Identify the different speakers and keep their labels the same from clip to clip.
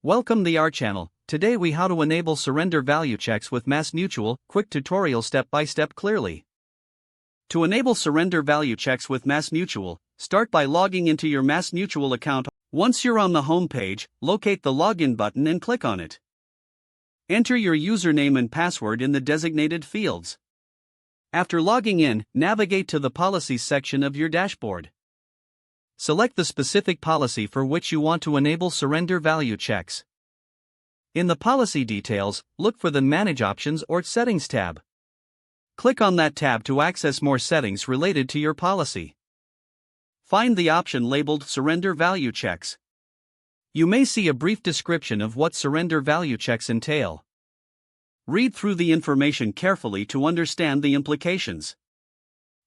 Speaker 1: Welcome to our channel. Today we how to enable surrender value checks with MassMutual. Quick tutorial step by step clearly. To enable surrender value checks with MassMutual, start by logging into your MassMutual account. Once you're on the home page, locate the login button and click on it. Enter your username and password in the designated fields. After logging in, navigate to the Policies section of your dashboard. Select the specific policy for which you want to enable surrender value checks. In the policy details, look for the Manage Options or Settings tab. Click on that tab to access more settings related to your policy. Find the option labeled Surrender Value Checks. You may see a brief description of what surrender value checks entail. Read through the information carefully to understand the implications.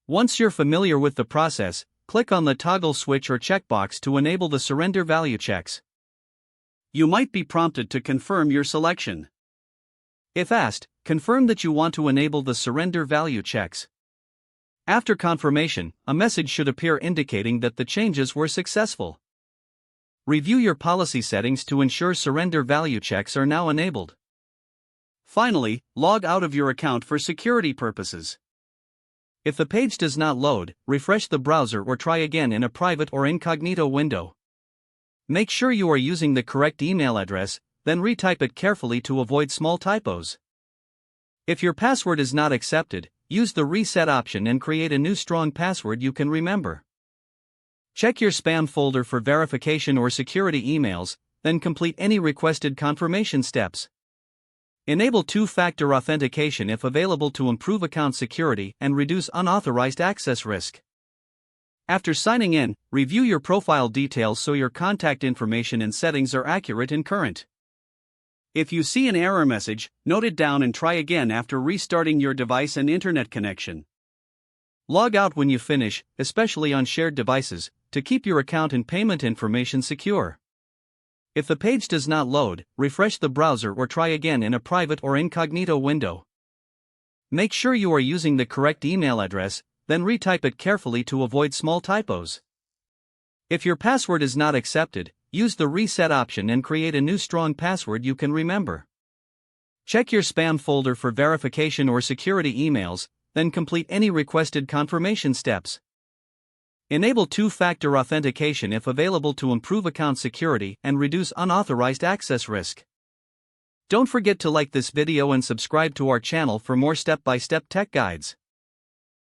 Speaker 1: Once you're familiar with the process, click on the toggle switch or checkbox to enable the surrender value checks. You might be prompted to confirm your selection. If asked, confirm that you want to enable the surrender value checks. After confirmation, a message should appear indicating that the changes were successful. Review your policy settings to ensure surrender value checks are now enabled. Finally, log out of your account for security purposes. If the page does not load, refresh the browser or try again in a private or incognito window. Make sure you are using the correct email address, then retype it carefully to avoid small typos. If your password is not accepted, use the reset option and create a new strong password you can remember. Check your spam folder for verification or security emails, then complete any requested confirmation steps. Enable two-factor authentication if available to improve account security and reduce unauthorized access risk. After signing in, review your profile details so your contact information and settings are accurate and current. If you see an error message, note it down and try again after restarting your device and internet connection. Log out when you finish, especially on shared devices, to keep your account and payment information secure. If the page does not load, refresh the browser or try again in a private or incognito window. Make sure you are using the correct email address, then retype it carefully to avoid small typos. If your password is not accepted, use the reset option and create a new strong password you can remember. Check your spam folder for verification or security emails, then complete any requested confirmation steps. Enable two-factor authentication if available to improve account security and reduce unauthorized access risk. Don't forget to like this video and subscribe to our channel for more step-by-step tech guides.